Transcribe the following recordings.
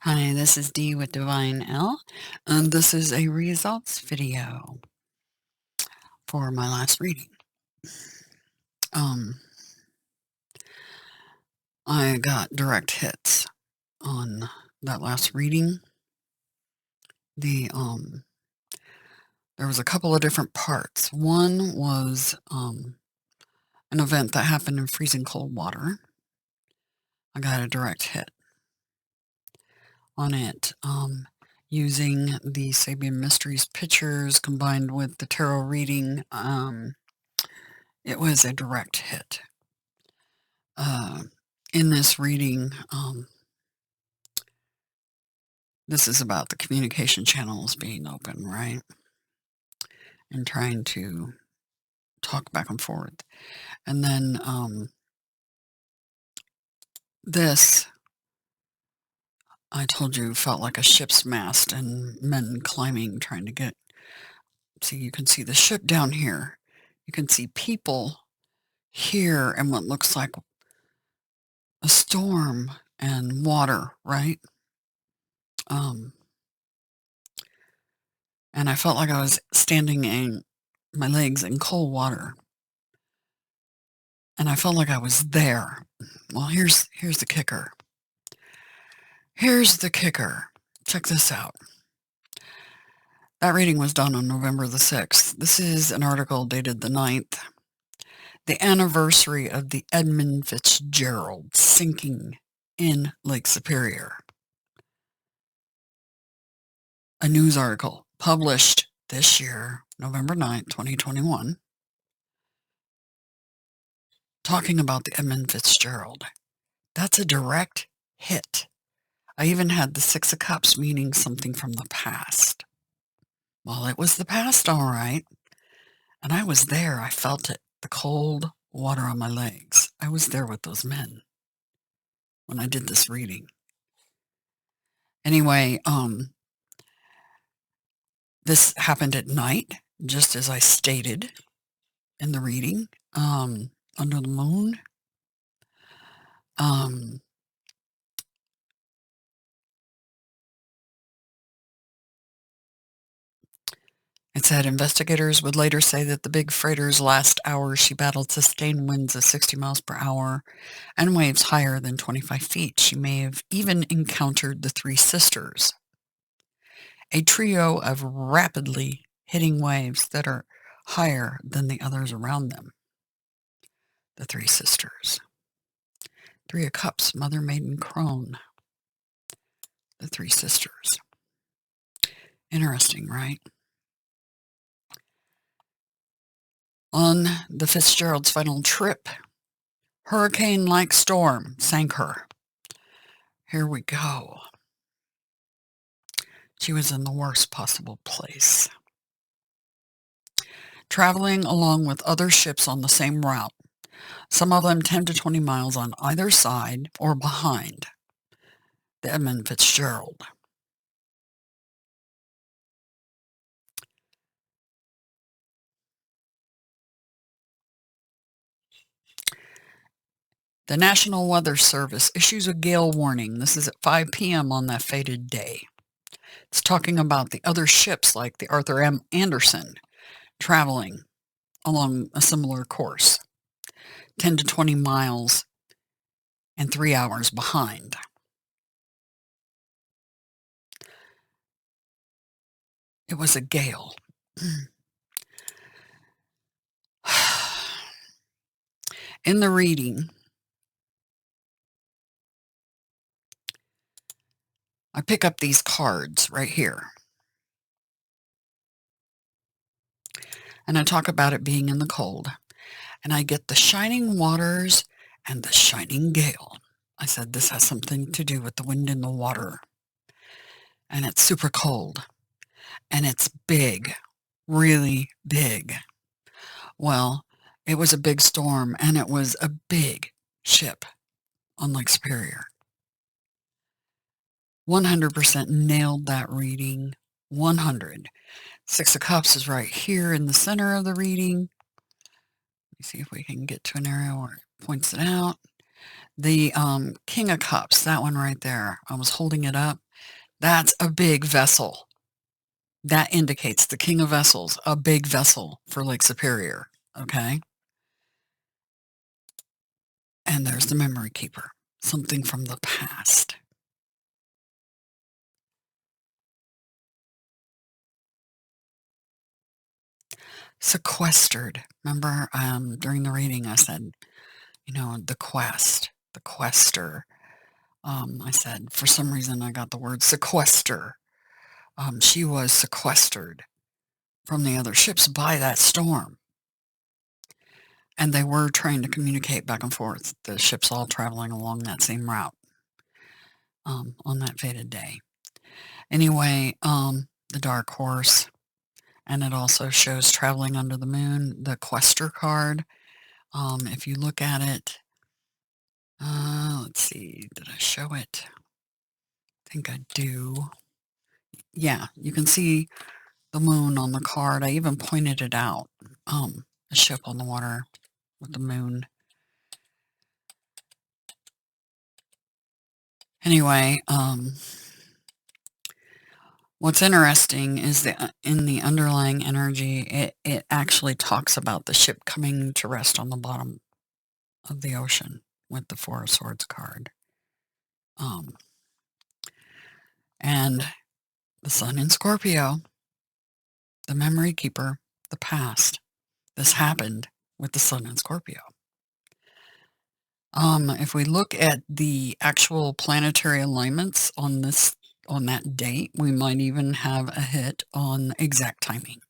Hi, this is Dee with Divine L, and this is a results video for my last reading. I got direct hits on that last reading. There was a couple of different parts. One was an event that happened in freezing cold water. I got a direct hit on it. Using the Sabian Mysteries pictures combined with the tarot reading, it was a direct hit. In this reading, this is about the communication channels being open, right? And trying to talk back and forth. And then this, I told you, felt like a ship's mast and men climbing, trying to get... See, you can see the ship down here. You can see people here and what looks like a storm and water, right? And I felt like I was standing in my legs in cold water. And I felt like I was there. Well, here's the kicker. Here's the kicker. Check this out. That reading was done on November the 6th. This is an article dated the 9th. The anniversary of the Edmund Fitzgerald sinking in Lake Superior. A news article published this year, November 9th, 2021, talking about the Edmund Fitzgerald. That's a direct hit. I even had the Six of Cups, meaning something from the past. Well, it was the past, all right. And I was there. I felt it. The cold water on my legs. I was there with those men when I did this reading. Anyway, this happened at night, just as I stated in the reading, under the moon. It said investigators would later say that the big freighter's last hours she battled sustained winds of 60 miles per hour and waves higher than 25 feet. She may have even encountered the Three Sisters, a trio of rapidly hitting waves that are higher than the others around them. The Three Sisters. Three of Cups, Mother, Maiden, Crone. The Three Sisters. Interesting, right? On the Fitzgerald's final trip, hurricane-like storm sank her. Here we go. She was in the worst possible place. Traveling along with other ships on the same route, some of them 10 to 20 miles on either side or behind the Edmund Fitzgerald. The National Weather Service issues a gale warning. This is at 5 p.m. on that fated day. It's talking about the other ships like the Arthur M. Anderson traveling along a similar course, 10 to 20 miles and 3 hours behind. It was a gale. In the reading, I pick up these cards right here. And I talk about it being in the cold. And I get the shining waters and the shining gale. I said this has something to do with the wind and the water. And it's super cold. And it's big. Really big. Well, it was a big storm, and it was a big ship on Lake Superior. 100% nailed that reading. 100. Six of Cups is right here in the center of the reading. Let me see if we can get to an area where it points it out. The King of Cups, that one right there. I was holding it up, That's a big vessel. That indicates the king of vessels, a big vessel for Lake Superior, okay? And there's the memory keeper, something from the past. Sequestered. Remember, during the reading, I said, the quest, the quester. I said, for some reason, I got the word sequester. She was sequestered from the other ships by that storm. And they were trying to communicate back and forth, the ships all traveling along that same route on that fated day. Anyway, the Dark Horse, and it also shows traveling under the moon, the Quester card. If you look at it, let's see, did I show it? I think I do. Yeah, you can see the moon on the card. I even pointed it out. A ship on the water with the moon. Anyway, what's interesting is that in the underlying energy, it actually talks about the ship coming to rest on the bottom of the ocean with the Four of Swords card. And the sun in Scorpio, the memory keeper, the past. This happened with the sun in Scorpio. If we look at the actual planetary alignments on that date, we might even have a hit on exact timing.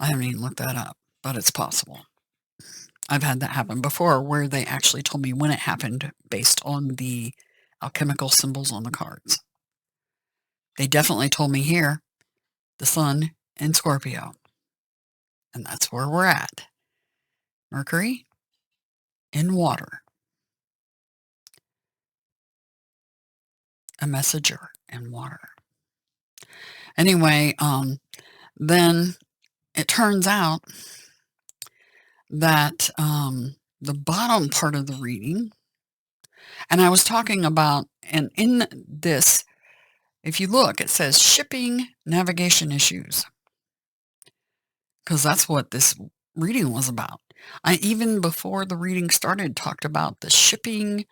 I haven't even looked that up, but it's possible. I've had that happen before where they actually told me when it happened based on the alchemical symbols on the cards. They definitely told me here, the sun in Scorpio. And that's where we're at. Mercury in water. A messenger in water. Anyway, then it turns out that the bottom part of the reading, and I was talking about, and in this, if you look, it says shipping navigation issues, because that's what this reading was about. I even before the reading started talked about the shipping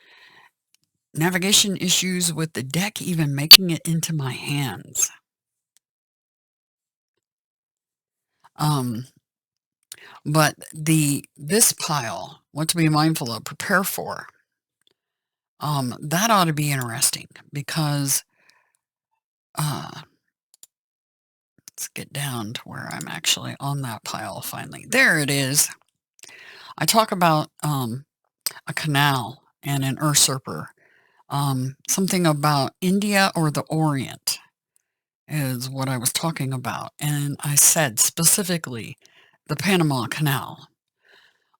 navigation issues with the deck even making it into my hands. But this pile, what to be mindful of, prepare for, that ought to be interesting because let's get down to where I'm actually on that pile finally. There it is. I talk about a canal and an usurper. Something about India or the Orient is what I was talking about. And I said specifically the Panama Canal.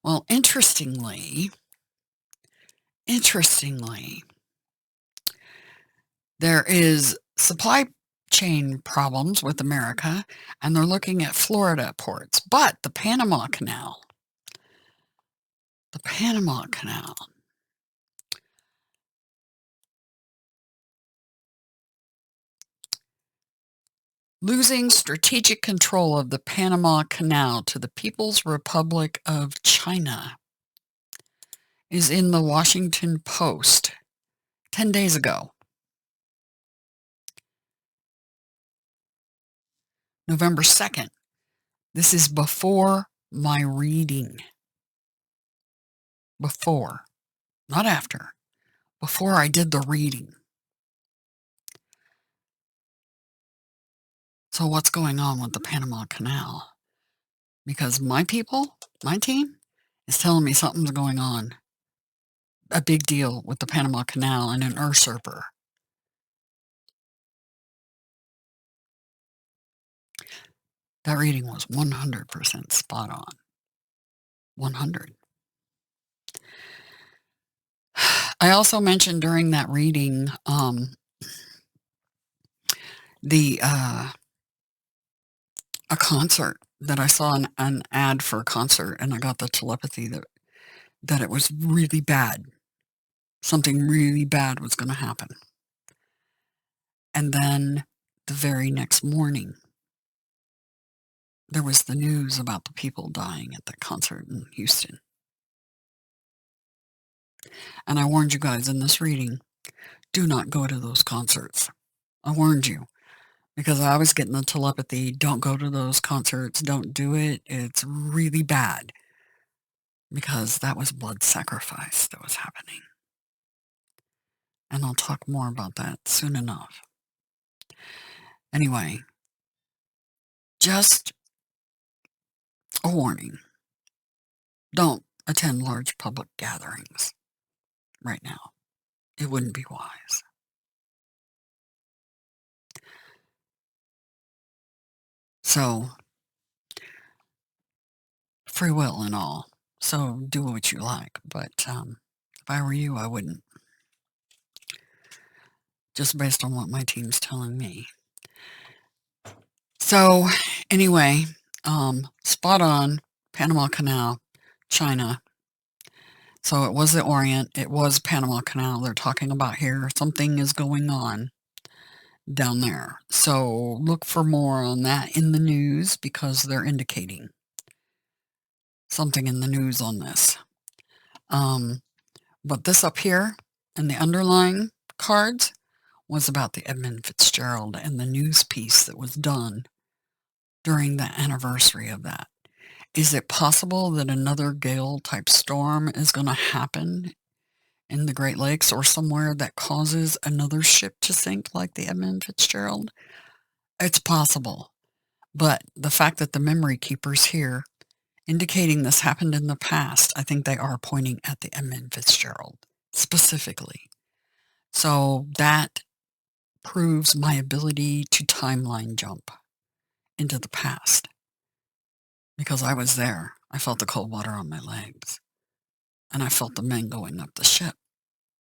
Well, interestingly, there is supply chain problems with America, and they're looking at Florida ports. But the Panama Canal, losing strategic control of the Panama Canal to the People's Republic of China, is in the Washington Post 10 days ago. November 2nd. This is before my reading. Before. Not after. Before I did the reading. So what's going on with the Panama Canal? Because my people, my team, is telling me something's going on. A big deal with the Panama Canal and an usurper. That reading was 100% spot on. 100. I also mentioned during that reading a concert that I saw an ad for a concert, and I got the telepathy that it was really bad. Something really bad was going to happen. And then the very next morning, there was the news about the people dying at the concert in Houston. And I warned you guys in this reading, do not go to those concerts. I warned you because I was getting the telepathy, don't go to those concerts, don't do it. It's really bad because that was blood sacrifice that was happening. And I'll talk more about that soon enough. Anyway, just a warning. Don't attend large public gatherings right now. It wouldn't be wise. So, free will and all. So do what you like. But if I were you, I wouldn't. Just based on what my team's telling me. So, anyway, spot on, Panama Canal, China. So it was the Orient, it was Panama Canal they're talking about here. Something is going on down there. So look for more on that in the news because they're indicating something in the news on this. But this up here and the underlying cards was about the Edmund Fitzgerald and the news piece that was done during the anniversary of that. Is it possible that another gale-type storm is going to happen in the Great Lakes or somewhere that causes another ship to sink like the Edmund Fitzgerald? It's possible. But the fact that the memory keepers here indicating this happened in the past, I think they are pointing at the Edmund Fitzgerald specifically. So that proves my ability to timeline jump into the past. Because I was there. I felt the cold water on my legs. And I felt the men going up the ship,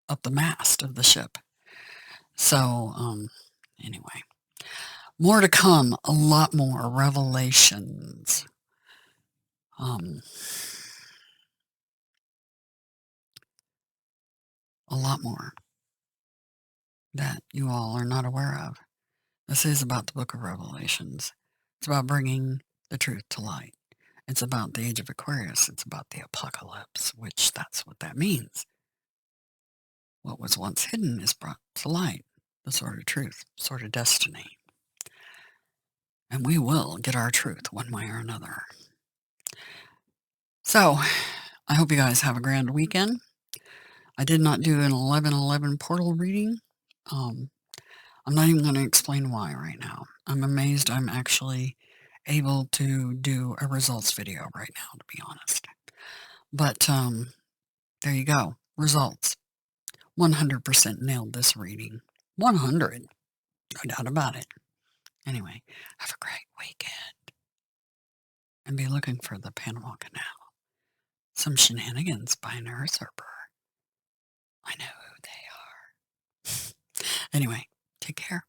up the mast of the ship. So, anyway. More to come. A lot more revelations. A lot more that you all are not aware of. This is about the book of Revelations. It's about bringing the truth to light. It's about the age of Aquarius. It's about the apocalypse, which that's what that means. What was once hidden is brought to light. The sword of truth, sword of destiny. And we will get our truth one way or another. So, I hope you guys have a grand weekend. I did not do an 11/11 portal reading. I'm not even going to explain why right now. I'm amazed I'm actually able to do a results video right now, to be honest. But there you go. Results. 100% nailed this reading. 100. No doubt about it. Anyway, have a great weekend. And be looking for the Panama Canal. Some shenanigans by an usurper. I know who they are. Anyway, take care.